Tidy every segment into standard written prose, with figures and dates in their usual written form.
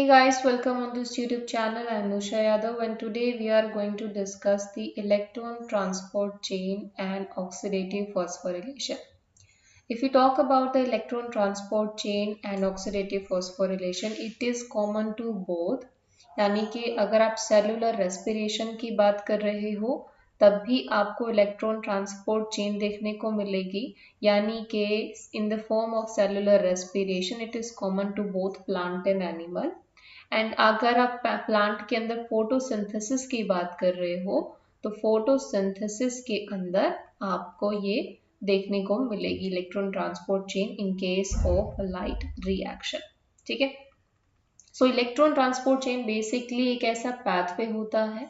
Guys, welcome on this YouTube channel. I am Nusha Yadav and today we are going to discuss the electron transport chain and oxidative phosphorylation. If we talk about the electron transport chain and oxidative phosphorylation, it is common to both. यानी कि अगर आप cellular respiration की बात कर रहे हो तब भी आपको इलेक्ट्रॉन ट्रांसपोर्ट चेन देखने को मिलेगी, यानी कि in the form of cellular respiration it is common to both plant and animal. And अगर आप प्लांट के अंदर फोटोसिंथेसिस की बात कर रहे हो तो फोटोसिंथेसिस के अंदर आपको ये देखने को मिलेगी electron transport chain in case of light reaction. ठीक है, सो इलेक्ट्रॉन ट्रांसपोर्ट चेन बेसिकली एक ऐसा पाथवे होता है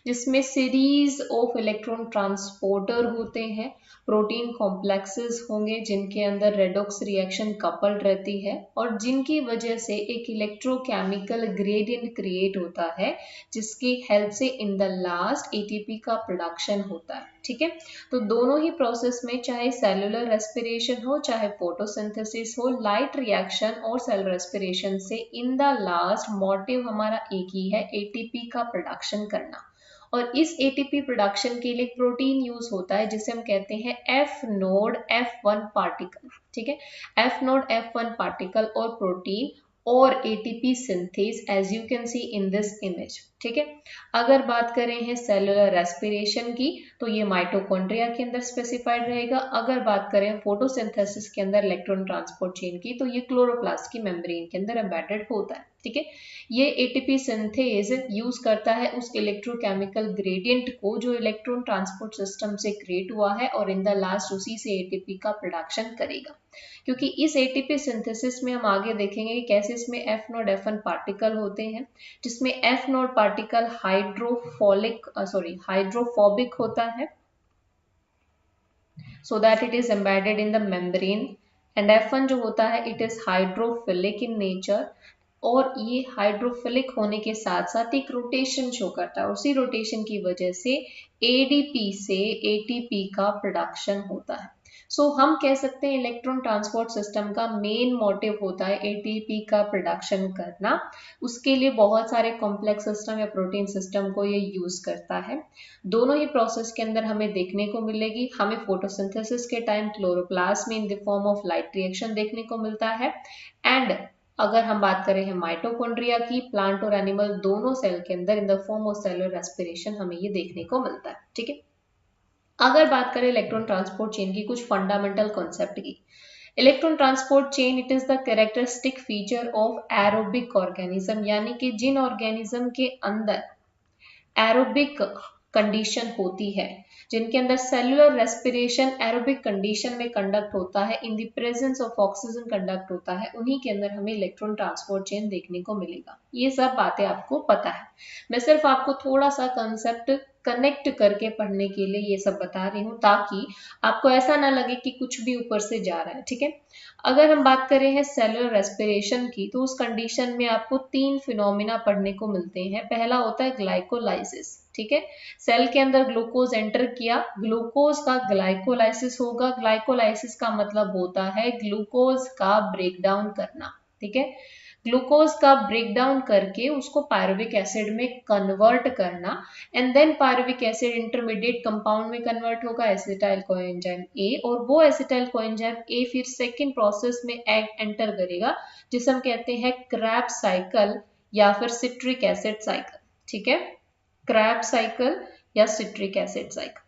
जिसमें सीरीज ऑफ इलेक्ट्रॉन ट्रांसपोर्टर होते हैं, प्रोटीन कॉम्प्लेक्सेस होंगे जिनके अंदर रेडॉक्स रिएक्शन कपल्ड रहती है और जिनकी वजह से एक इलेक्ट्रोकेमिकल ग्रेडियंट क्रिएट होता है जिसकी हेल्प से इन द लास्ट एटीपी का प्रोडक्शन होता है। ठीक है, तो दोनों ही प्रोसेस में चाहे सेलुलर रेस्पिरेशन हो चाहे फोटोसिंथेसिस हो, लाइट रिएक्शन और सेल रेस्पिरेशन से इन द लास्ट मोटिव हमारा एक ही है, एटीपी का प्रोडक्शन करना। और इस एटीपी प्रोडक्शन के लिए प्रोटीन यूज होता है जिसे हम कहते हैं एफ नोड F1 पार्टिकल। ठीक है, एफ नोड F1 पार्टिकल और प्रोटीन और ATP synthase as you can see in this image. ठीक है, अगर बात करें हैं सेलुलर रेस्पिरेशन की तो ये माइटोकॉन्ड्रिया के अंदर स्पेसिफाइड रहेगा। अगर बात करें फोटोसिंथेसिस के अंदर इलेक्ट्रॉन ट्रांसपोर्ट चेन की तो ये क्लोरोप्लास्ट की मेम्ब्रेन के अंदर एम्बेडेड होता है। ठीक है, ये एटीपी सिंथेज यूज करता है उस इलेक्ट्रोकेमिकल ग्रेडियंट को जो इलेक्ट्रॉन ट्रांसपोर्ट सिस्टम से क्रिएट हुआ है और इन द लास्ट उसी से एटीपी का प्रोडक्शन करेगा। क्योंकि इस एटीपी सिंथेसिस में हम आगे देखेंगे कि कैसे इसमें एफ नोड F1 पार्टिकल होते हैं, जिसमें एफ नोड पार्टिकल हाइड्रोफोबिक होता है so that it is embedded in the membrane, and F1 जो होता है it is hydrophilic in nature और ये हाइड्रोफिलिक होने के साथ साथ एक रोटेशन शो करता है और उसी रोटेशन की वजह से एडीपी से एटीपी का प्रोडक्शन होता है। सो हम कह सकते हैं इलेक्ट्रॉन ट्रांसपोर्ट सिस्टम का मेन मोटिव होता है एटीपी का प्रोडक्शन करना। उसके लिए बहुत सारे कॉम्प्लेक्स सिस्टम या प्रोटीन सिस्टम को ये यूज करता है। दोनों ही प्रोसेस के अंदर हमें देखने को मिलेगी, हमें फोटोसिंथेसिस के टाइम क्लोरोप्लास्ट में इन the form of light reaction देखने को मिलता है। एंड अगर हम बात करें हैं माइटोकॉन्ड्रिया की, प्लांट और एनिमल दोनों सेल के अंदर इन the form of cellular respiration हमें ये देखने को मिलता है। ठीक है, अगर बात करें इलेक्ट्रॉन ट्रांसपोर्ट चेन की कुछ फंडामेंटल कॉन्सेप्ट की, electron transport chain it is the characteristic feature of aerobic organism, यानी कि जिन ऑर्गेनिज्म के अंदर एरोबिक कंडीशन होती है, जिनके अंदर सेलुलर रेस्पिरेशन एरोबिक कंडीशन में कंडक्ट होता है, in the presence of oxygen conduct होता है, उन्हीं के अंदर हमें इलेक्ट्रॉन ट्रांसपोर्ट चेन देखने को मिलेगा। ये सब बातें आपको पता है, मैं सिर्फ आपको थोड़ा सा कंसेप्ट कनेक्ट करके पढ़ने के लिए ये सब बता रही हूँ ताकि आपको ऐसा ना लगे कि कुछ भी ऊपर से जा रहा है। ठीक है, अगर हम बात करें हैं सेलुलर रेस्पिरेशन की तो उस कंडीशन में आपको तीन फिनोमिना पढ़ने को मिलते हैं। पहला होता है ग्लाइकोलाइसिस। ठीक है, सेल के अंदर ग्लूकोज एंटर किया, ग्लूकोज का ग्लाइकोलाइसिस होगा। ग्लाइकोलाइसिस का मतलब होता है ग्लूकोज का ब्रेकडाउन करना। ठीक है, ग्लूकोज का ब्रेकडाउन करके उसको पायरुविक एसिड में कन्वर्ट करना and then pyruvic acid intermediate compound में कन्वर्ट होगा एसिटाइल कोएंजाइम ए, और वो एसिटाइल कोएंजाइम ए फिर सेकेंड प्रोसेस में एंटर करेगा जिसे हम कहते हैं क्रेब्स साइकिल या फिर सिट्रिक एसिड साइकिल। ठीक है, क्रेब्स साइकिल या सिट्रिक एसिड साइकिल।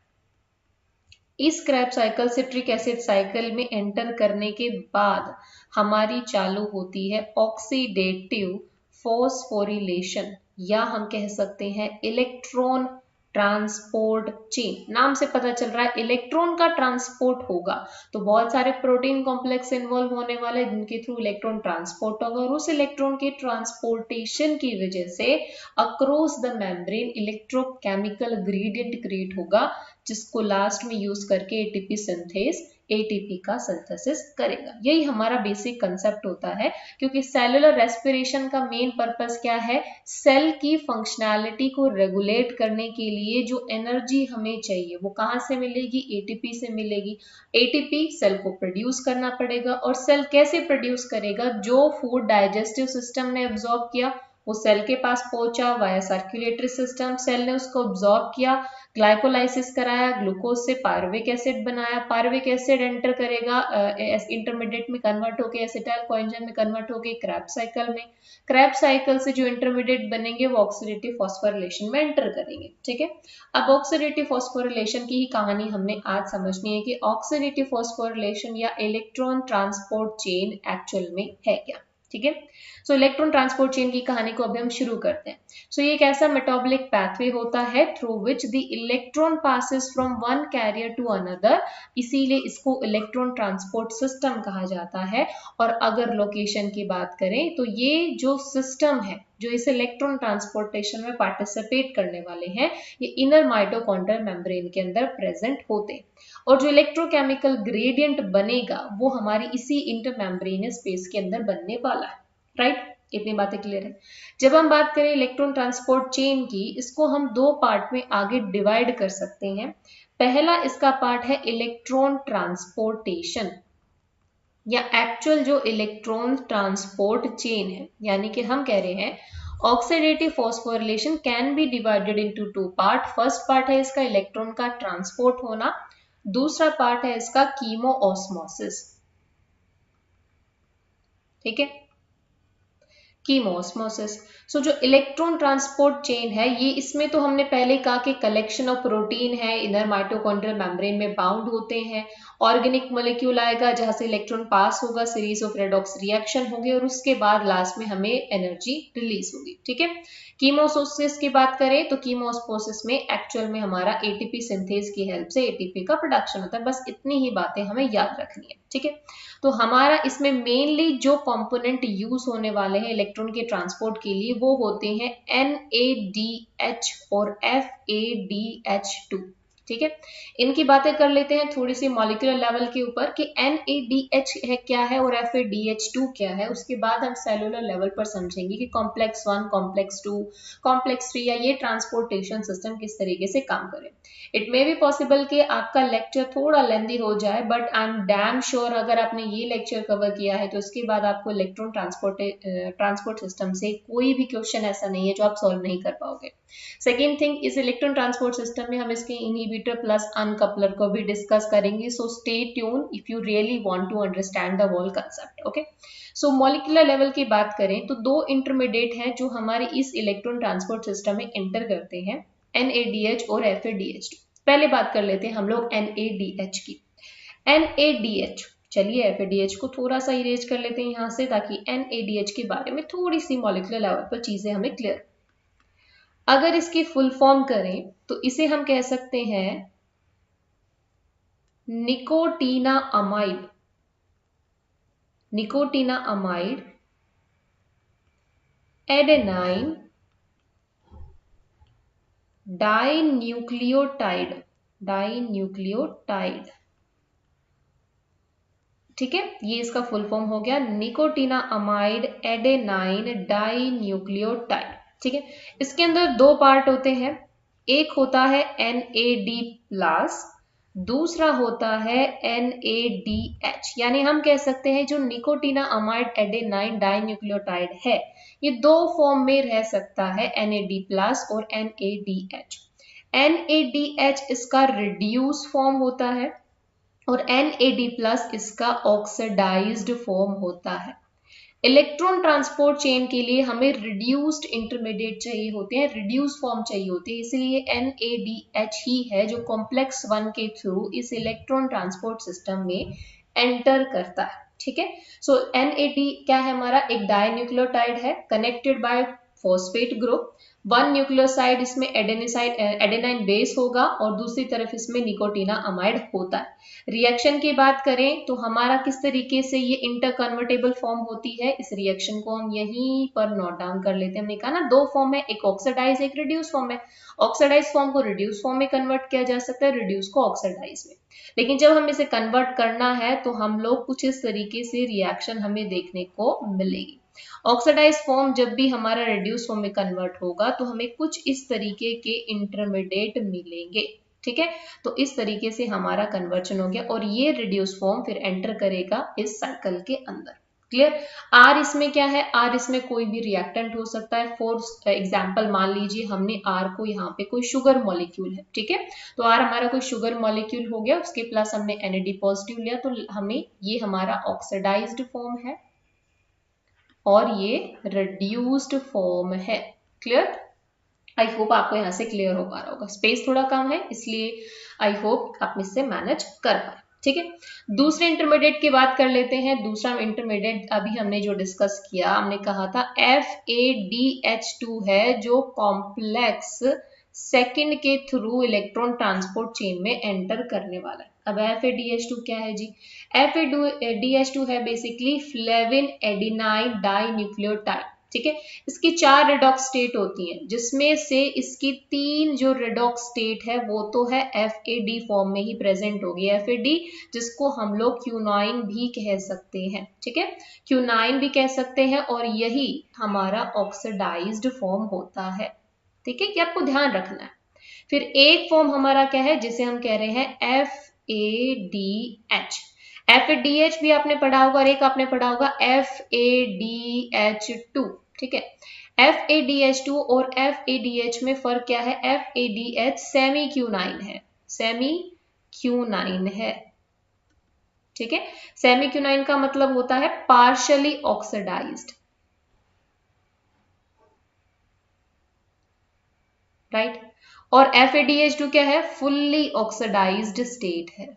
इस Krebs cycle citric acid cycle में एंटर करने के बाद हमारी चालू होती है ऑक्सीडेटिव फॉस्फोरिलेशन, या हम कह सकते हैं इलेक्ट्रॉन ट्रांसपोर्ट चेन। नाम से पता चल रहा है इलेक्ट्रॉन का ट्रांसपोर्ट होगा तो बहुत सारे प्रोटीन कॉम्प्लेक्स इन्वॉल्व होने वाले जिनके थ्रू इलेक्ट्रॉन ट्रांसपोर्ट होगा और उस इलेक्ट्रॉन के ट्रांसपोर्टेशन की वजह से across the membrane electrochemical gradient create होगा जिसको लास्ट में यूज करके एटीपी सिंथेस एटीपी का सिंथेसिस करेगा। यही हमारा बेसिक कंसेप्ट होता है, क्योंकि सेलुलर रेस्पिरेशन का मेन पर्पस क्या है, सेल की फंक्शनैलिटी को रेगुलेट करने के लिए जो एनर्जी हमें चाहिए वो कहाँ से मिलेगी, एटीपी से मिलेगी। एटीपी सेल को प्रोड्यूस करना पड़ेगा और सेल कैसे प्रोड्यूस करेगा, जो फूड डाइजेस्टिव सिस्टम ने एब्जॉर्ब किया वो सेल के पास पहुंचा वाया सर्कुलेटरी सिस्टम, सेल ने उसको ऑब्जॉर्ब किया, ग्लाइकोलाइसिस कराया, ग्लूकोज से पायरुविक एसिड बनाया, पायरुविक एसिड एंटर करेगा इंटरमीडिएट में कन्वर्ट होकर एसिटाइल कोएंजाइम में कन्वर्ट होकर क्रेब्स साइकिल में, क्रेब्स साइकिल से जो इंटरमीडिएट बनेंगे वो ऑक्सीडेटिव फॉस्फोरिलेशन में एंटर करेंगे। ठीक है, अब ऑक्सीडेटिव फॉस्फोरिलेशन की ही कहानी हमने आज समझनी है कि ऑक्सीडेटिव फॉस्फोरिलेशन या इलेक्ट्रॉन ट्रांसपोर्ट चेन एक्चुअल में है क्या। ठीक है, सो इलेक्ट्रॉन ट्रांसपोर्ट चेन की कहानी को अभी हम शुरू करते हैं। सो ये एक ऐसा मेटाबॉलिक पाथवे होता है through which the electron passes from one carrier to another, इसीलिए इसको इलेक्ट्रॉन ट्रांसपोर्ट सिस्टम कहा जाता है। और अगर लोकेशन की बात करें तो ये जो सिस्टम है जो इस इलेक्ट्रॉन ट्रांसपोर्टेशन में पार्टिसिपेट करने वाले हैं, ये इनर माइटोकॉन्ड्रियल मेम्ब्रेन के अंदर प्रेजेंट होते हैं। और जो इलेक्ट्रोकेमिकल ग्रेडियंट बनेगा वो हमारी इसी इंटरमेम्ब्रेनियस स्पेस के अंदर बनने वाला है। राइट, इतनी बातें क्लियर है। जब हम बात करें इलेक्ट्रॉन ट्रांसपोर्ट चेन की, इसको हम दो पार्ट में आगे डिवाइड कर सकते हैं। पहला इसका पार्ट है इलेक्ट्रॉन ट्रांसपोर्टेशन या एक्चुअल जो इलेक्ट्रॉन ट्रांसपोर्ट चेन है, यानी कि हम कह रहे हैं oxidative phosphorylation can be divided into two part. First part है इसका इलेक्ट्रॉन का ट्रांसपोर्ट होना, दूसरा पार्ट है इसका कीमो ऑस्मोसिस। ठीक है, कीमोस्मोसिस। सो जो इलेक्ट्रॉन ट्रांसपोर्ट चेन है ये, इसमें तो हमने पहले कहा कि कलेक्शन ऑफ प्रोटीन है, इनर माइटोकॉन्ड्रियल मेम्ब्रेन में बाउंड होते हैं, ऑर्गेनिक मॉलिक्यूल आएगा जहां से इलेक्ट्रॉन पास होगा, सीरीज ऑफ रेडॉक्स रिएक्शन होंगे और उसके बाद लास्ट में हमें एनर्जी रिलीज होगी। ठीक है, कीमोस्मोसिस की बात करें तो कीमोस्मोसिस में एक्चुअल में हमारा एटीपी सिंथेज की हेल्प से एटीपी का प्रोडक्शन होता है। बस इतनी ही बातें हमें याद रखनी है। ठीक है, तो हमारा इसमें मेनली जो कंपोनेंट यूज होने वाले हैं इलेक्ट्रॉन के ट्रांसपोर्ट के लिए वो होते हैं NADH और FADH2। ठीक है, इनकी बातें कर लेते हैं थोड़ी सी मॉलिक्यूलर लेवल के ऊपर कि NADH है क्या है और FADH2 क्या है। उसके बाद हम सेलुलर लेवल पर समझेंगे कि कॉम्प्लेक्स 1, कॉम्प्लेक्स 2, कॉम्प्लेक्स 3 या ये ट्रांसपोर्टेशन सिस्टम किस तरीके से काम करे। इट मे बी पॉसिबल कि आपका लेक्चर थोड़ा लेंदी हो जाए, but I am damn sure अगर आपने ये लेक्चर कवर किया है तो उसके बाद आपको इलेक्ट्रॉन ट्रांसपोर्ट सिस्टम से कोई भी क्वेश्चन ऐसा नहीं है जो आप सॉल्व नहीं कर पाओगे। सेकेंड थिंग, इस इलेक्ट्रॉन ट्रांसपोर्ट सिस्टम में हम इसके इनहिबिटर प्लस अनकपलर को भी डिस्कस करेंगे। So stay tune if you really want to understand the whole concept. Okay, so molecular level की बात करें तो दो इंटरमीडिएट हैं जो हमारे इस इलेक्ट्रॉन ट्रांसपोर्ट सिस्टम में एंटर करते हैं, NADH और FADH2। पहले बात कर लेते हैं हम लोग NADH की। NADH, चलिए FADH को थोड़ा सा इरेज कर लेते हैं यहाँ से ताकि NADH के बारे में थोड़ी सी मॉलिक्यूलर लेवल पर चीजें हमें क्लियर। अगर इसकी फुल फॉर्म करें तो इसे हम कह सकते हैं nicotinamide. Nicotinamide adenine dinucleotide. Dinucleotide, ठीक है, ये इसका फुल फॉर्म हो गया निकोटीना अमाइड एडेनाइन डाइन्यूक्लियोटाइड। ठीक है, इसके अंदर दो पार्ट होते हैं, एक होता है NAD+, दूसरा होता है NADH। यानी हम कह सकते हैं जो निकोटीना अमाइड एडेनाइन डाइन्यूक्लियोटाइड है ये दो फॉर्म में रह सकता है, NAD+ और NADH। NADH इसका रिड्यूस फॉर्म होता है और NAD+ इसका ऑक्सीडाइज्ड फॉर्म होता है। इलेक्ट्रॉन ट्रांसपोर्ट चेन के लिए हमें रिड्यूस्ड इंटरमीडिएट चाहिए होते हैं, रिड्यूस फॉर्म चाहिए होते हैं, इसलिए NADH ही है जो कॉम्प्लेक्स 1 के थ्रू इस इलेक्ट्रॉन ट्रांसपोर्ट सिस्टम में एंटर करता है। ठीक है, सो NAD क्या है हमारा, एक डाइन्यूक्लियोटाइड है connected by phosphate group. One nucleoside इसमें एडेनाइन बेस होगा और दूसरी तरफ इसमें निकोटीना अमाइड होता है। रिएक्शन की बात करें तो हमारा किस तरीके से ये इंटरकन्वर्टेबल फॉर्म होती है, इस रिएक्शन को हम यहीं पर नोट डाउन कर लेते हैं। हमने कहा ना दो फॉर्म है, एक ऑक्सीडाइज एक रिड्यूस फॉर्म है। ऑक्सीडाइज फॉर्म को रिड्यूस फॉर्म में कन्वर्ट किया जा सकता है, रिड्यूस को ऑक्सीडाइज में। लेकिन जब हम इसे कन्वर्ट करना है तो हम लोग कुछ इस तरीके से रिएक्शन हमें देखने को मिलेगी। ऑक्सीडाइज फॉर्म जब भी हमारा रिड्यूस फॉर्म में कन्वर्ट होगा तो हमें कुछ इस तरीके के इंटरमीडिएट मिलेंगे। ठीक है, तो इस तरीके से हमारा कन्वर्जन हो गया और ये रिड्यूस फॉर्म फिर एंटर करेगा इस साइकिल के अंदर। क्लियर। आर इसमें क्या है, आर इसमें कोई भी रिएक्टेंट हो सकता है। फॉर एग्जाम्पल मान लीजिए हमने आर को यहाँ पे कोई शुगर मॉलिक्यूल है, ठीक है, तो आर हमारा कोई शुगर मॉलिक्यूल हो गया, उसके प्लस हमने NAD पॉजिटिव लिया, तो हमें ये हमारा ऑक्सीडाइज्ड फॉर्म है और ये रिड्यूस्ड फॉर्म है। क्लियर, आई होप आपको यहाँ से क्लियर हो पा रहा होगा। स्पेस थोड़ा कम है इसलिए आई होप आप इससे मैनेज कर पाए, ठीक है। दूसरे इंटरमीडिएट की बात कर लेते हैं। दूसरा इंटरमीडिएट अभी हमने जो डिस्कस किया, हमने कहा था FADH2 है जो कॉम्प्लेक्स सेकंड के थ्रू इलेक्ट्रॉन ट्रांसपोर्ट चेन में एंटर करने वाला है। अब FADH2 क्या है जी, FADH2 है basically flavin adenine dinucleotide, ठीक है। इसकी 4 रेडॉक्स स्टेट होती हैं, जिसमें से इसकी 3 जो रेडॉक्स स्टेट है वो तो है FAD फॉर्म में ही प्रेजेंट होगी। FAD जिसको हम लोग क्यूनाइन भी कह सकते हैं, ठीक है, क्यूनाइन भी कह सकते हैं, और यही हमारा ऑक्सीडाइज्ड फॉर्म होता है, ठीक है, कि आपको ध्यान रखना है। फिर एक फॉर्म हमारा क्या है जिसे हम कह रहे हैं FADH। FADH भी आपने पढ़ा होगा और एक आपने पढ़ा होगा FADH2, ठीक है। FADH2 और FADH में फर्क क्या है, FADH सेमी क्यूनाइन है, सेमी क्यूनाइन है, ठीक है। सेमी क्यूनाइन का मतलब होता है पार्शली ऑक्सीडाइज्ड, राइट। और FADH2 क्या है, फुल्ली ऑक्सीडाइज्ड स्टेट है।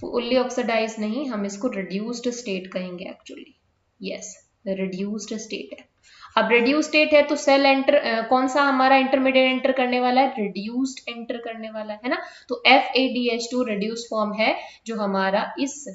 फुल्ली ऑक्सीडाइज नहीं, हम इसको रिड्यूस्ड स्टेट कहेंगे एक्चुअली, यस रिड्यूस्ड स्टेट है। अब रिड्यूस्ड स्टेट है तो सेल एंटर कौन सा हमारा इंटरमीडिएट एंटर करने वाला है, रिड्यूस्ड एंटर करने वाला है ना। तो FADH2 रिड्यूस्ड फॉर्म है जो हमारा इस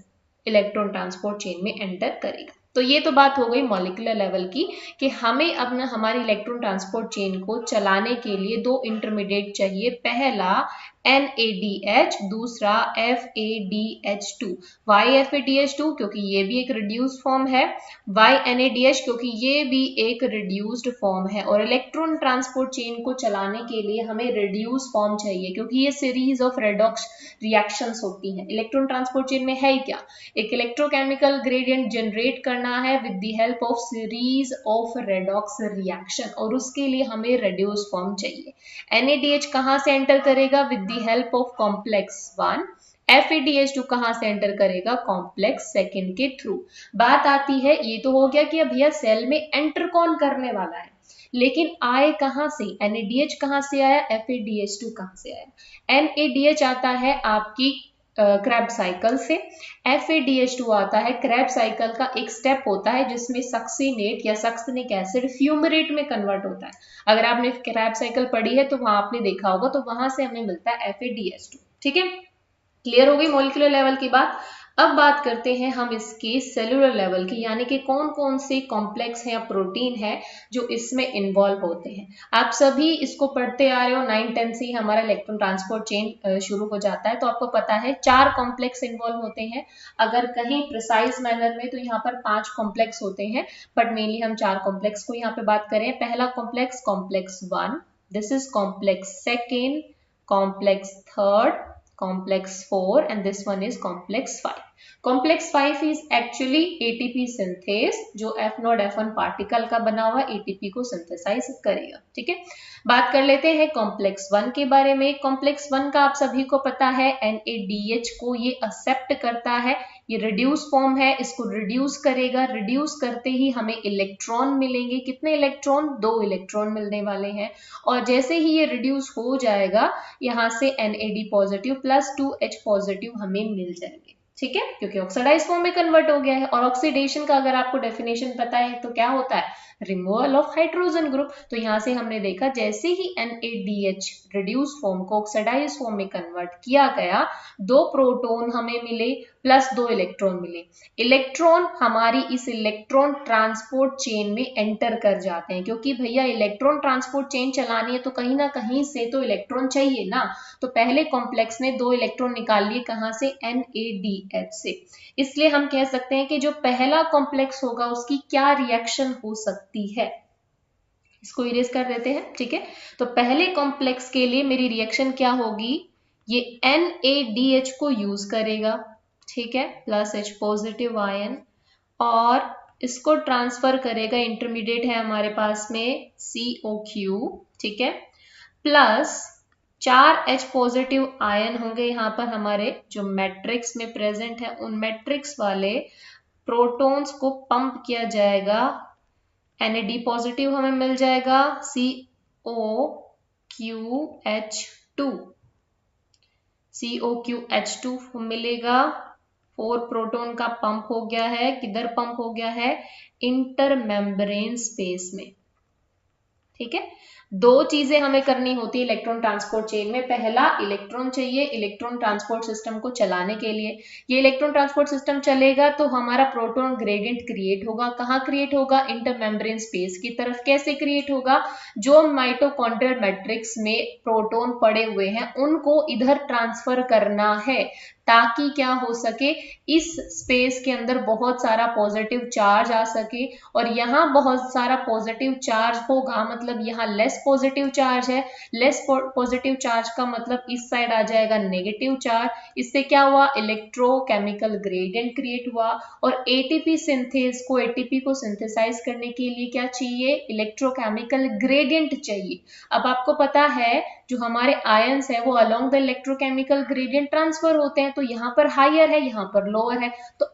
इलेक्ट्रॉन ट्रांसपोर्ट चेन में एंटर करेगा। तो ये तो बात हो गई मॉलिक्यूलर लेवल की कि हमें अपना हमारी इलेक्ट्रॉन ट्रांसपोर्ट चेन को चलाने के लिए 2 इंटरमीडिएट चाहिए, पहला NADH, दूसरा FADH2। वाई FADH2 क्योंकि ये भी एक रिड्यूस्ड फॉर्म है, वाई NADH क्योंकि ये भी एक रिड्यूस्ड फॉर्म है। और इलेक्ट्रॉन ट्रांसपोर्ट चेन को चलाने के लिए हमें रिड्यूस फॉर्म चाहिए क्योंकि ये सीरीज ऑफ रेडॉक्स रिएक्शंस होती हैं। इलेक्ट्रॉन ट्रांसपोर्ट चेन में है क्या, एक इलेक्ट्रोकेमिकल ग्रेडियंट जनरेट करना है with the help of series of redox reaction, और उसके लिए हमें रिड्यूस फॉर्म चाहिए। NADH कहां से एंटर करेगा, with the help of complex 1। FADH2 कहां से एंटर करेगा, कॉम्प्लेक्स सेकंड के थ्रू। बात आती है, ये तो हो गया कि अब भैया सेल में एंटर कौन करने वाला है, लेकिन आए कहां से, NADH कहां से आया, FADH2 कहां से आया। NADH आता है आपकी क्रैब साइकिल से, FADH2 आता है क्रैब साइकिल का एक स्टेप होता है जिसमें सक्सिनेट या सक्सिनिक एसिड फ्यूमरेट में कन्वर्ट होता है। अगर आपने क्रैब साइकिल पढ़ी है तो वहां आपने देखा होगा, तो वहां से हमें मिलता है FADH2, ठीक है। क्लियर हो गई मॉलिक्यूलर लेवल की बात। अब बात करते हैं हम इसके सेलुलर लेवल की, यानी कि कौन कौन से कॉम्प्लेक्स हैं या प्रोटीन है जो इसमें इन्वॉल्व होते हैं। आप सभी इसको पढ़ते आ रहे हो, 9-10 से ही हमारा इलेक्ट्रॉन ट्रांसपोर्ट चेन शुरू हो जाता है, तो आपको पता है 4 कॉम्प्लेक्स इन्वॉल्व होते हैं। अगर कहीं प्रिसाइज मैनर में तो यहाँ पर 5 कॉम्प्लेक्स होते हैं, बट मेनली हम 4 कॉम्प्लेक्स को यहाँ पे बात करें। पहला complex, complex 1, this is complex second, complex third, complex 4, and this one is complex 5. Complex 5 is actually ATP synthase, जो F0 F1 पार्टिकल का बना हुआ ATP को सिंथेसाइज करेगा, ठीक है। बात कर लेते हैं कॉम्प्लेक्स 1 के बारे में। कॉम्प्लेक्स 1 का आप सभी को पता है NADH को ये एक्सेप्ट करता है, ये रिड्यूस फॉर्म है, इसको रिड्यूस करेगा, रिड्यूस करते ही हमें इलेक्ट्रॉन मिलेंगे। कितने इलेक्ट्रॉन, 2 इलेक्ट्रॉन मिलने वाले हैं। और जैसे ही ये रिड्यूस हो जाएगा यहाँ से NAD positive plus 2H positive हमें मिल जाएंगे, ठीक है, क्योंकि ऑक्सीडाइज फॉर्म में कन्वर्ट हो गया है। और ऑक्सीडेशन का अगर आपको डेफिनेशन पता है तो क्या होता है, रिमूवल ऑफ हाइड्रोजन ग्रुप। तो यहाँ से हमने देखा जैसे ही NADH रिड्यूस फॉर्म को ऑक्सीडाइज फॉर्म में कन्वर्ट किया गया, 2 प्रोटॉन हमें मिले प्लस 2 इलेक्ट्रॉन मिले। इलेक्ट्रॉन हमारी इस इलेक्ट्रॉन ट्रांसपोर्ट चेन में एंटर कर जाते हैं, क्योंकि भैया इलेक्ट्रॉन ट्रांसपोर्ट चेन चलानी है तो कहीं ना कहीं से तो इलेक्ट्रॉन चाहिए ना। तो पहले कॉम्प्लेक्स ने 2 इलेक्ट्रॉन निकाल लिए, कहां से, NADH से। इसलिए हम कह सकते हैं कि जो पहला कॉम्प्लेक्स होगा उसकी क्या रिएक्शन हो सकती है, इसको इरेज कर देते हैं, ठीक है। तो पहले कॉम्प्लेक्स के लिए मेरी रिएक्शन क्या होगी, ये NADH को यूज करेगा, ठीक है, प्लस H पॉजिटिव आयन, और इसको ट्रांसफर करेगा, इंटरमीडिएट है हमारे पास में COQ, ठीक है, प्लस 4 H पॉजिटिव आयन होंगे यहाँ पर हमारे जो मैट्रिक्स में प्रेजेंट है, उन मैट्रिक्स वाले प्रोटॉन्स को पंप किया जाएगा, NAD पॉजिटिव हमें मिल जाएगा, COQH2 मिलेगा, 4 प्रोटॉन का पंप हो गया है, किधर पंप हो गया है, इंटर मेम्ब्रेन स्पेस में, ठीक है। दो चीजें हमें करनी होती है इलेक्ट्रॉन ट्रांसपोर्ट चेन में, पहला इलेक्ट्रॉन चाहिए इलेक्ट्रॉन ट्रांसपोर्ट सिस्टम को चलाने के लिए, ये इलेक्ट्रॉन ट्रांसपोर्ट सिस्टम चलेगा तो हमारा प्रोटॉन ग्रेडियंट क्रिएट होगा, कहाँ क्रिएट होगा, इंटर मेम्ब्रेन स्पेस की तरफ। कैसे क्रिएट होगा, जो माइटोकॉन्ड्रियल मैट्रिक्स में प्रोटॉन पड़े हुए हैं उनको इधर ट्रांसफर करना है, ताकि क्या हो सके, इस स्पेस के अंदर बहुत सारा पॉजिटिव चार्ज आ सके, और यहाँ बहुत सारा पॉजिटिव चार्ज होगा, मतलब यहाँ लेस पॉजिटिव चार्ज है, लेस पॉजिटिव चार्ज का मतलब इस साइड आ जाएगा नेगेटिव चार्ज, इससे क्या हुआ, इलेक्ट्रोकेमिकल ग्रेडियंट क्रिएट हुआ, और एटीपी सिंथेस को, एटीपी को सिंथेसाइज करने के लिए क्या चाहिए, इलेक्ट्रोकेमिकल ग्रेडियंट चाहिए। अब आपको पता है जो हमारे आयंस है वो along the electrochemical gradient transfer होते हैं, तो यहाँ पर हायर है, यहाँ पर लोअर है, तो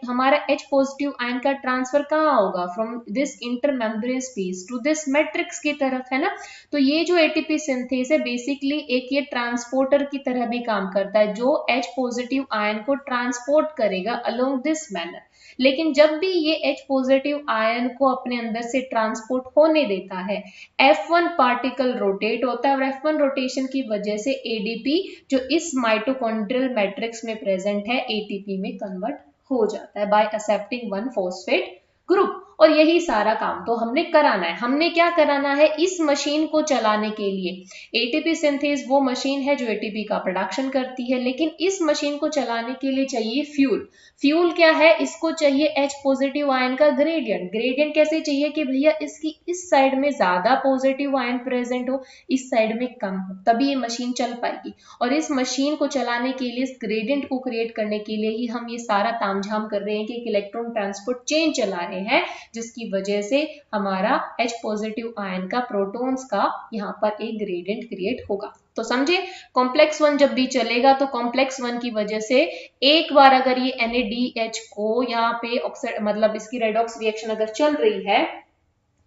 हमारा H पॉजिटिव आयन का ट्रांसफर कहाँ होगा, from this intermembrane space to this matrix की तरफ, है ना। तो ये जो एटीपी सिंथेस है बेसिकली एक ये ट्रांसपोर्टर की तरह भी काम करता है, जो H पॉजिटिव आयन को ट्रांसपोर्ट करेगा अलोंग दिस मैनर। लेकिन जब भी ये H पॉजिटिव आयन को अपने अंदर से ट्रांसपोर्ट होने देता है, F1 पार्टिकल रोटेट होता है, और F1 रोटेशन की वजह से ADP जो इस माइटोकॉन्ड्रियल मैट्रिक्स में प्रेजेंट है ATP में कन्वर्ट हो जाता है बाय एक्सेप्टिंग 1 फॉस्फेट ग्रुप। और यही सारा काम तो हमने कराना है। हमने क्या कराना है, इस मशीन को चलाने के लिए एटीपी सिंथेस वो मशीन है जो एटीपी का प्रोडक्शन करती है, लेकिन इस मशीन को चलाने के लिए चाहिए फ्यूल। फ्यूल क्या है, इसको चाहिए H पॉजिटिव आयन का ग्रेडियंट। ग्रेडियंट कैसे चाहिए कि भैया इसकी इस साइड में ज्यादा पॉजिटिव आयन प्रेजेंट हो, इस साइड में कम हो, तभी ये मशीन चल पाएगी। और इस मशीन को चलाने के लिए, इस ग्रेडियंट को क्रिएट करने के लिए ही हम ये सारा तामझाम कर रहे हैं कि एक इलेक्ट्रॉन ट्रांसपोर्ट चेन चला रहे हैं, जिसकी वजह से हमारा H पॉजिटिव आयन का, प्रोटॉन्स का यहाँ पर एक ग्रेडियंट क्रिएट होगा। तो समझे, कॉम्प्लेक्स 1 जब भी चलेगा तो कॉम्प्लेक्स 1 की वजह से एक बार अगर ये NADH को यहाँ पे ऑक्साइड, मतलब इसकी रेडॉक्स रिएक्शन अगर चल रही है,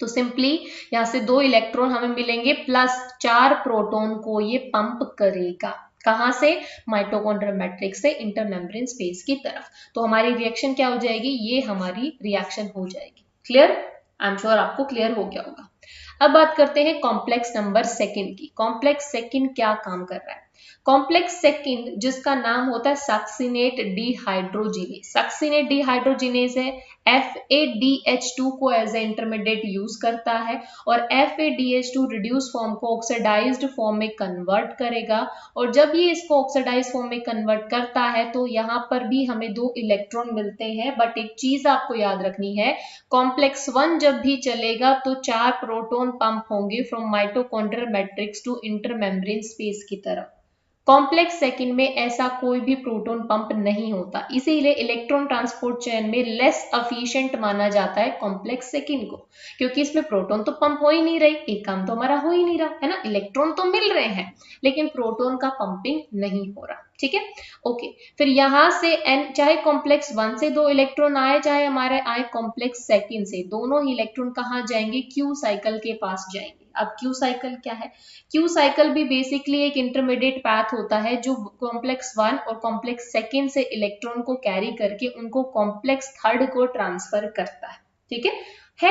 तो सिंपली यहाँ से 2 इलेक्ट्रॉन हमें मिलेंगे, प्लस 4 प्रोटॉन को ये पंप करेगा, कहां से, माइटोकॉन्ड्रियल मैट्रिक्स से इंटर मेम्ब्रेन स्पेस की तरफ। तो हमारी रिएक्शन क्या हो जाएगी, ये हमारी रिएक्शन हो जाएगी। क्लियर, आई एम श्योर आपको क्लियर हो गया होगा। अब बात करते हैं कॉम्प्लेक्स नंबर सेकंड की। कॉम्प्लेक्स सेकंड क्या काम कर रहा है, कॉम्प्लेक्स सेकंड जिसका नाम होता है सक्सिनेट डिहाइड्रोजिनेज। सक्सिनेट डिहाइड्रोजिनेज है, FADH2 को एज ए इंटरमीडिएट यूज करता है, और FADH2 रिड्यूस फॉर्म को ऑक्सीडाइज्ड फॉर्म में कन्वर्ट करेगा, और जब ये इसको ऑक्सीडाइज्ड फॉर्म में कन्वर्ट करता है तो यहाँ पर भी हमें 2 इलेक्ट्रॉन मिलते हैं। बट एक चीज आपको याद रखनी है, कॉम्प्लेक्स 1 जब भी चलेगा तो 4 प्रोटॉन पंप होंगे from mitochondrial matrix to intermembrane space की तरफ। कॉम्प्लेक्स सेकंड में ऐसा कोई भी प्रोटॉन पंप नहीं होता, इसीलिए इलेक्ट्रॉन ट्रांसपोर्ट चेन में लेस एफिशिएंट माना जाता है कॉम्प्लेक्स सेकंड को, क्योंकि इसमें प्रोटॉन तो पंप हो ही नहीं रही, एक काम तो हमारा हो ही नहीं रहा है ना, इलेक्ट्रॉन तो मिल रहे हैं लेकिन प्रोटॉन का पंपिंग नहीं हो रहा। ठीक है, ओके। फिर यहां से n, चाहे कॉम्प्लेक्स 1 से 2 इलेक्ट्रॉन आए, चाहे हमारे आए कॉम्प्लेक्स सेकंड से, दोनों ही इलेक्ट्रॉन कहाँ जाएंगे, क्यू साइकिल के पास जाएंगे। अब क्यू साइकिल क्या है, क्यू साइकिल भी बेसिकली एक इंटरमीडिएट पैथ होता है जो कॉम्प्लेक्स 1 और कॉम्प्लेक्स सेकंड से इलेक्ट्रॉन को कैरी करके उनको कॉम्प्लेक्स थर्ड को ट्रांसफर करता है। ठीक है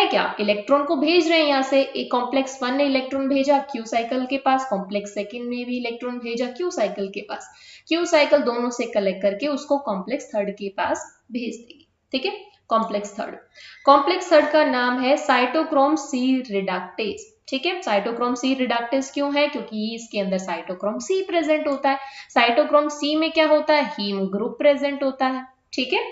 क्या, इलेक्ट्रॉन को भेज रहे हैं यहाँ से, एक कॉम्प्लेक्स 1 ने इलेक्ट्रॉन भेजा क्यू साइकिल के पास, कॉम्प्लेक्स सेकंड ने भी इलेक्ट्रॉन भेजा क्यू साइकिल के पास, क्यू साइकिल दोनों से कलेक्ट करके उसको कॉम्प्लेक्स थर्ड के पास भेज देगी। ठीक है, कॉम्प्लेक्स थर्ड, कॉम्प्लेक्स थर्ड का नाम है साइटोक्रोम C रिडक्टेज। ठीक है, साइटोक्रोम C रिडक्टेज क्यों है, क्योंकि इसके अंदर साइटोक्रोम C प्रेजेंट होता है। साइटोक्रोम C में क्या होता है, हीम ग्रुप प्रेजेंट होता है। ठीक है,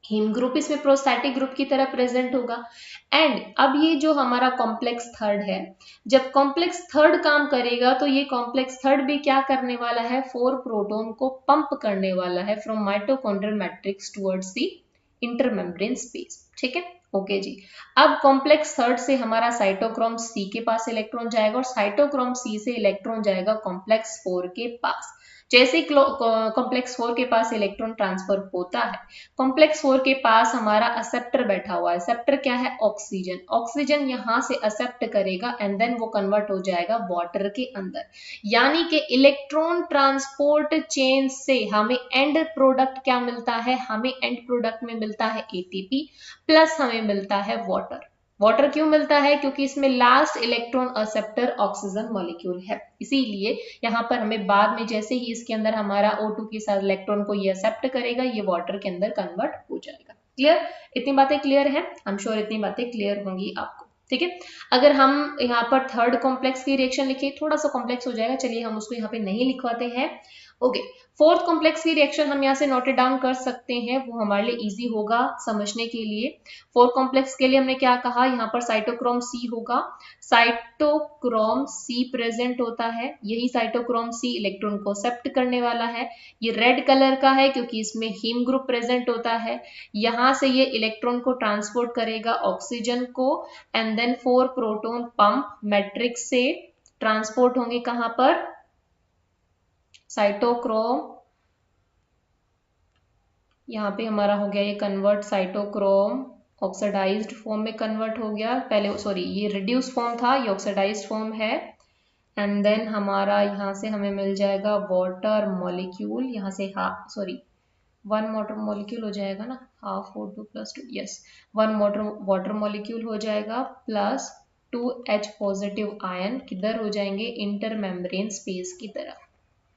हीम ग्रुप इसमें प्रोस्टैटिक ग्रुप की तरह प्रेजेंट होगा। एंड अब ये जो हमारा कॉम्प्लेक्स थर्ड है, जब कॉम्प्लेक्स थर्ड काम करेगा तो ये कॉम्प्लेक्स थर्ड भी क्या करने वाला है, 4 प्रोटॉन को पंप करने वाला है from mitochondrial matrix towards the intermembrane space. ठीक है, ओके जी। अब कॉम्प्लेक्स थर्ड से हमारा साइटोक्रोम सी के पास इलेक्ट्रॉन जाएगा और साइटोक्रोम सी से इलेक्ट्रॉन जाएगा कॉम्प्लेक्स 4 के पास। जैसे कॉम्प्लेक्स 4 के पास इलेक्ट्रॉन ट्रांसफर होता है, कॉम्प्लेक्स 4 के पास हमारा एक्सेप्टर बैठा हुआ है। एक्सेप्टर क्या है, ऑक्सीजन। ऑक्सीजन यहां से एक्सेप्ट करेगा एंड देन वो कन्वर्ट हो जाएगा वाटर के अंदर। यानी कि इलेक्ट्रॉन ट्रांसपोर्ट चेन से हमें एंड प्रोडक्ट क्या मिलता है, हमें एंड प्रोडक्ट में मिलता है एटीपी प्लस हमें मिलता है वाटर। वाटर क्यों मिलता है, क्योंकि इसमें last electron acceptor oxygen molecule है, इसीलिए यहाँ पर हमें बाद में जैसे ही इसके अंदर हमारा O2 के साथ इलेक्ट्रॉन को ये एक्सेप्ट करेगा, ये वाटर के अंदर कन्वर्ट हो जाएगा। क्लियर, इतनी बातें क्लियर है, आई एम श्योर इतनी बातें क्लियर होंगी आपको। ठीक है, अगर हम यहाँ पर थर्ड कॉम्प्लेक्स की रिएक्शन लिखे, थोड़ा सा कॉम्प्लेक्स हो जाएगा, चलिए हम उसको यहाँ पे नहीं लिखवाते हैं। ओके, फोर्थ कॉम्प्लेक्स की रिएक्शन हम यहाँ से नोटेड डाउन कर सकते हैं, वो हमारे लिए इजी होगा समझने के लिए। फोर्थ कॉम्प्लेक्स के लिए हमने क्या कहा, यहाँ पर साइटोक्रोम सी होगा। साइटोक्रोम सी प्रेजेंट होता है, यही साइटोक्रोम सी इलेक्ट्रॉन को एक्सेप्ट करने वाला है। ये रेड कलर का है क्योंकि इसमें हीम ग्रुप प्रेजेंट होता है। यहाँ से ये इलेक्ट्रॉन को ट्रांसपोर्ट करेगा ऑक्सीजन को and then 4 proton pump matrix से ट्रांसपोर्ट होंगे कहां पर, साइटोक्रोम, यहाँ पे हमारा हो गया ये कन्वर्ट, साइटोक्रोम ऑक्सीडाइज्ड फॉर्म में कन्वर्ट हो गया। पहले सॉरी ये रिड्यूस फॉर्म था, ये ऑक्सीडाइज्ड फॉर्म है। एंड देन हमारा यहाँ से हमें मिल जाएगा वाटर मॉलिक्यूल, यहाँ से सॉरी 1 वाटर मॉलिक्यूल हो जाएगा ना, half O2 + 2, yes 1 water molecule हो जाएगा प्लस 2H पॉजिटिव आयन किधर हो जाएंगे, इंटर मेम्ब्रेन स्पेस की तरफ।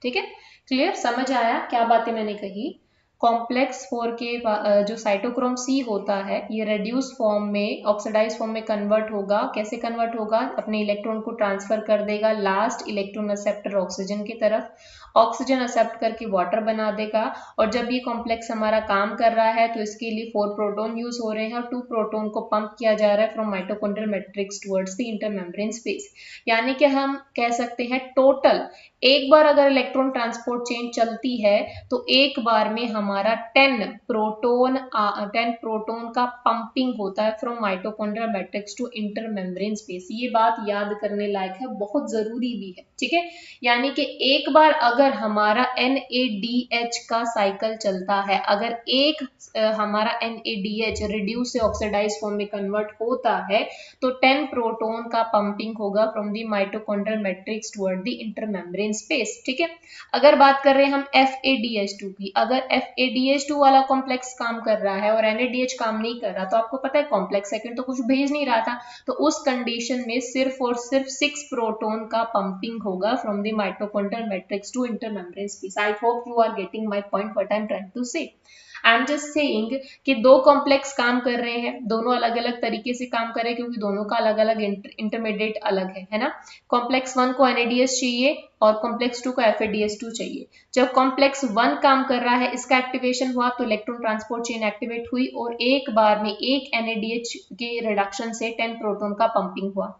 ठीक है, क्लियर, समझ आया क्या बातें मैंने कही। कॉम्प्लेक्स 4 के जो साइटोक्रोम सी होता है, ये रेड्यूस फॉर्म में, ऑक्सीडाइज फॉर्म में कन्वर्ट होगा। कैसे कन्वर्ट होगा, अपने इलेक्ट्रॉन को ट्रांसफर कर देगा लास्ट इलेक्ट्रॉन एक्सेप्टर ऑक्सीजन की तरफ, ऑक्सीजन एक्सेप्ट करके वाटर बना देगा। और जब ये कॉम्प्लेक्स हमारा काम कर रहा है तो इसके लिए 4 प्रोटॉन यूज हो रहे हैं और 2 प्रोटॉन को पंप किया जा रहा है from mitochondrial matrix towards the intermembrane space. यानी कि हम कह सकते हैं टोटल एक बार अगर इलेक्ट्रॉन ट्रांसपोर्ट चेन चलती है तो एक बार में हमारा 10 प्रोटॉन का पंपिंग होता है from mitochondrial matrix to intermembrane space. ये बात याद करने लायक है, बहुत जरूरी भी है। ठीक है, यानी कि एक बार अगर हमारा NADH का साइकिल चलता है, अगर एक हमारा NADH रिड्यूस से ऑक्सीडाइज फॉर्म में कन्वर्ट होता है तो 10 प्रोटॉन का पंपिंग होगा from the mitochondrial matrix toward the intermembrane space. ठीक है, अगर बात कर रहे हैं हम FADH2 की, अगर FADH2 वाला कॉम्प्लेक्स काम कर रहा है और NADH काम नहीं कर रहा, तो आपको पता है कॉम्प्लेक्स सेकंड तो कुछ भेज नहीं रहा था, तो उस कंडीशन में सिर्फ और सिर्फ 6 प्रोटॉन का पंपिंग होगा from the mitochondrial matrix to intermembrane space. I hope you are getting my point what I am trying to say. I am just saying कि दो कॉम्प्लेक्स काम कर रहे हैं, दोनों अलग अलग तरीके से काम कर रहे हैं क्योंकि दोनों का अलग अलग इंटरमीडिएट अलग है ना। कॉम्प्लेक्स 1 को NADH चाहिए और कॉम्प्लेक्स 2 को FADH2 चाहिए। जब कॉम्प्लेक्स 1 काम कर रहा है, इसका एक्टिवेशन हुआ तो इलेक्ट्रॉन ट्रांसपोर्ट चेन एक्टिवेट हुई और एक बार में एक NADH के रिडक्शन से 10 प्रोटॉन का पंपिंग हुआ।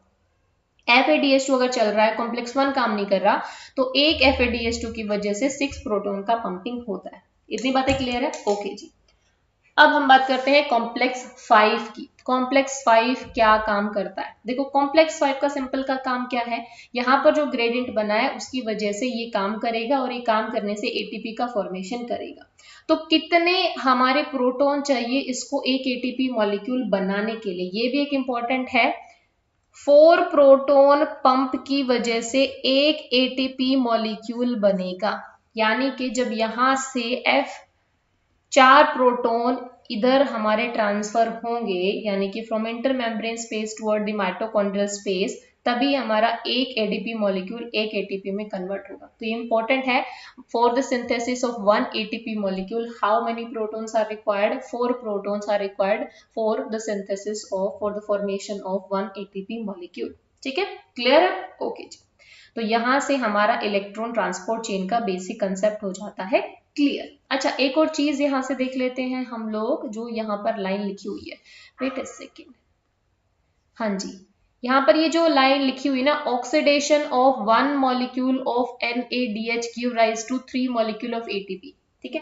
FADH2 अगर चल रहा है, कॉम्प्लेक्स 1 काम नहीं कर रहा, तो एक FADH2 की वजह से 6 प्रोटॉन का पंपिंग होता है। इतनी बातें क्लियर है, ओके जी। अब हम बात करते हैं कॉम्प्लेक्स 5 की। कॉम्प्लेक्स 5 क्या काम करता है, देखो कॉम्प्लेक्स 5 का सिंपल का काम क्या है, यहाँ पर जो ग्रेडियंट बना है उसकी वजह से ये काम करेगा और ये काम करने से ATP का फॉर्मेशन करेगा। तो कितने हमारे प्रोटॉन चाहिए इसको एक ATP मॉलिक्यूल बनाने के लिए, ये भी एक इंपॉर्टेंट है। 4 प्रोटॉन पंप की वजह से एक ATP मॉलिक्यूल बनेगा, यानी कि जब यहां से 4 प्रोटॉन इधर हमारे ट्रांसफर होंगे, यानी कि from intermembrane space toward the mitochondrial space, तभी हमारा एक ADP मॉलिक्यूल एक ATP में कन्वर्ट होगा। तो ये इंपॉर्टेंट है, for the synthesis of 1 ATP molecule how many protons are required, 4 protons are required for the synthesis of, for the formation of 1 ATP molecule. ठीक है, क्लियर है, ओके जी। तो यहाँ से हमारा इलेक्ट्रॉन ट्रांसपोर्ट चेन का बेसिक कंसेप्ट हो जाता है क्लियर। अच्छा, एक और चीज यहाँ से देख लेते हैं हम लोग, जो यहाँ पर लाइन लिखी हुई है, वेट अ सेकेंड, हाँ जी, यहाँ पर ये जो लाइन लिखी हुई ना, oxidation of 1 molecule of NaDH give rise to 3 molecule of ATP, ठीक है,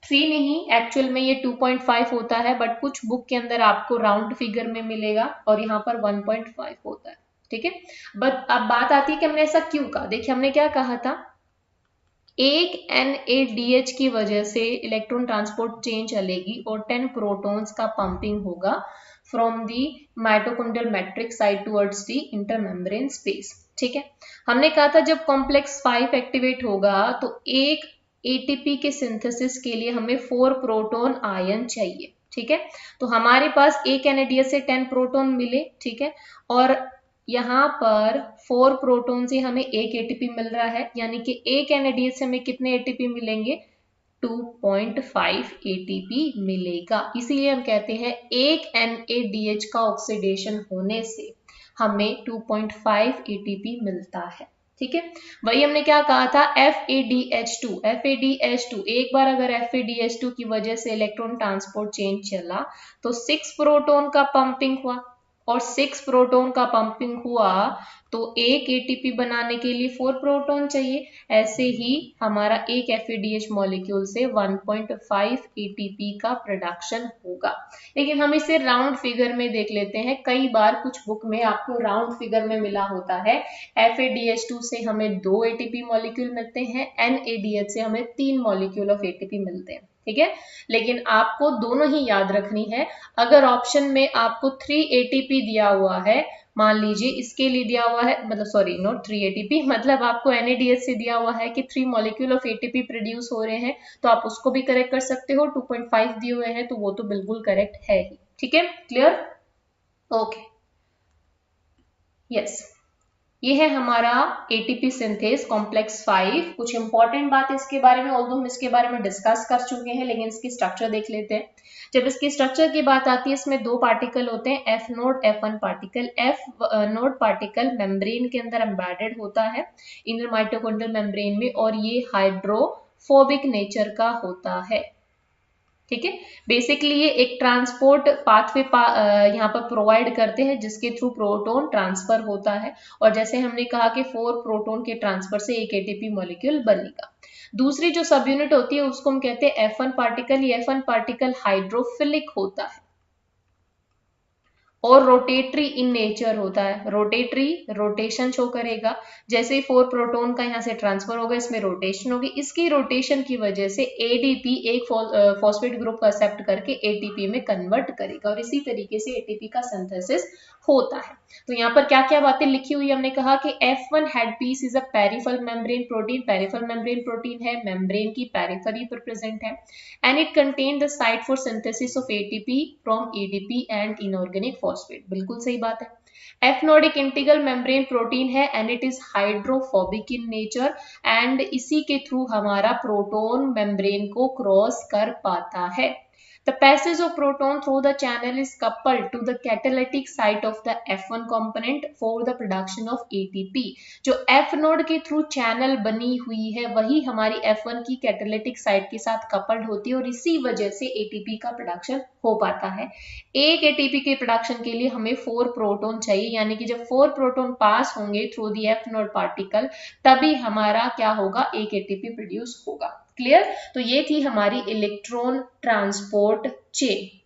3 नहीं, एक्चुअल में ये 2.5 होता है, बट कुछ बुक के अंदर आपको राउंड फिगर में मिलेगा और यहाँ पर 1.5 होता है, ठीक है। बट अब बात आती है कि हमने ऐसा क्यों कहा। देखिए हमने क्या कहा था, एक NaDH की वजह से इलेक्ट्रॉन ट्रांसपोर्ट चेन चलेगी और 10 प्रोटॉन्स का पंपिंग होगा from the mitochondrial matrix side towards the intermembrane space, ठीक है। हमने कहा था जब कॉम्प्लेक्स 5 एक्टिवेट होगा तो एक ATP के सिंथेसिस के लिए हमें 4 प्रोटॉन आयन चाहिए, ठीक है। तो हमारे पास एक NaDH से 10 प्रोटॉन मिले, ठीक है, और यहाँ पर 4 प्रोटॉन से हमें एक ATP मिल रहा है, यानी कि एक NaDH से हमें कितने ATP मिलेंगे, 2.5 ATP मिलेगा। इसीलिए हम कहते हैं एक NaDH का ऑक्सीडेशन होने से हमें 2.5 ATP मिलता है, ठीक है। वही हमने क्या कहा था, FADH2, FADH2, एक बार अगर FADH2 की वजह से इलेक्ट्रॉन ट्रांसपोर्ट चेन चला तो 6 प्रोटॉन का पंपिंग हुआ, और 6 प्रोटॉन का पंपिंग हुआ तो एक ATP बनाने के लिए 4 प्रोटॉन चाहिए। ऐसे ही हमारा एक FADH मॉलिक्यूल से 1.5 ATP का प्रोडक्शन होगा। लेकिन हम इसे राउंड फिगर में देख लेते हैं, कई बार कुछ बुक में आपको राउंड फिगर में मिला होता है, FADH2 से हमें 2 ATP मॉलिक्यूल मिलते हैं, NaDH से हमें 3 मॉलिक्यूल ऑफ ATP मिलते हैं, ठीक है। लेकिन आपको दोनों ही याद रखनी है। अगर ऑप्शन में आपको 3 ATP दिया हुआ है, मान लीजिए इसके लिए दिया हुआ है, मतलब सॉरी नॉट 3 ATP, मतलब आपको NaDH से दिया हुआ है कि 3 मॉलिक्यूल ऑफ ATP प्रोड्यूस हो रहे हैं, तो आप उसको भी करेक्ट कर सकते हो। 2.5 दिए हुए हैं तो वो तो बिल्कुल करेक्ट है ही, ठीक है, क्लियर, ओके, यस। ये है हमारा ATP सिंथेस कॉम्प्लेक्स 5। कुछ इंपॉर्टेंट बात इसके बारे में, ऑल्दो हम इसके बारे में डिस्कस कर चुके हैं, लेकिन इसकी स्ट्रक्चर देख लेते हैं। जब इसकी स्ट्रक्चर की बात आती है, इसमें 2 पार्टिकल होते हैं, F node F1 particle. F node particle membrane के अंदर एम्बेडेड होता है, इनर माइटोकॉन्ड्रियल मेम्ब्रेन में, और ये हाइड्रोफोबिक नेचर का होता है, ठीक है। बेसिकली ये एक ट्रांसपोर्ट पाथवे यहाँ पर प्रोवाइड करते हैं जिसके थ्रू प्रोटॉन ट्रांसफर होता है, और जैसे हमने कहा कि 4 प्रोटॉन के ट्रांसफर से एक ATP मॉलिक्यूल बनेगा। दूसरी जो सब यूनिट होती है उसको हम कहते हैं F1 पार्टिकल। ये F1 पार्टिकल हाइड्रोफिलिक होता है और रोटेटरी इन नेचर होता है। रोटेटरी, रोटेशन शो करेगा, जैसे 4 प्रोटॉन का यहाँ से ट्रांसफर होगा, इसमें रोटेशन होगी, इसकी रोटेशन की वजह से ADP एक फॉस्फेट ग्रुप को एक्सेप्ट करके ATP में कन्वर्ट करेगा, और इसी तरीके से ATP का सिंथेसिस होता है। तो यहाँ पर क्या क्या बातें लिखी हुई, हमने कहा कि F1 head piece is a peripheral membrane protein. Peripheral membrane protein है, मेम्ब्रेन की पेरिफेरी पर प्रेजेंट है, and it contain the site for synthesis of ATP from ADP and inorganic phosphate. बिल्कुल सही बात है। F नोड एक इंटीग्रल मेम्ब्रेन प्रोटीन है and it is hydrophobic in nature, and इसी के थ्रू हमारा प्रोटॉन मेम्ब्रेन को क्रॉस कर पाता है। The passage of proton through the channel is coupled to the catalytic site of the F1 component for the production of ATP। जो F node के through channel बनी हुई है वही हमारी F1 की कैटालिटिक साइट के साथ कपल्ड होती है, और इसी वजह से ATP का प्रोडक्शन हो पाता है। एक ATP के प्रोडक्शन के लिए हमें 4 प्रोटॉन चाहिए, यानी कि जब 4 प्रोटॉन पास होंगे through the F node particle, तभी हमारा क्या होगा, एक ATP प्रोड्यूस होगा, क्लियर। तो ये थी हमारी इलेक्ट्रॉन ट्रांसपोर्ट चेन।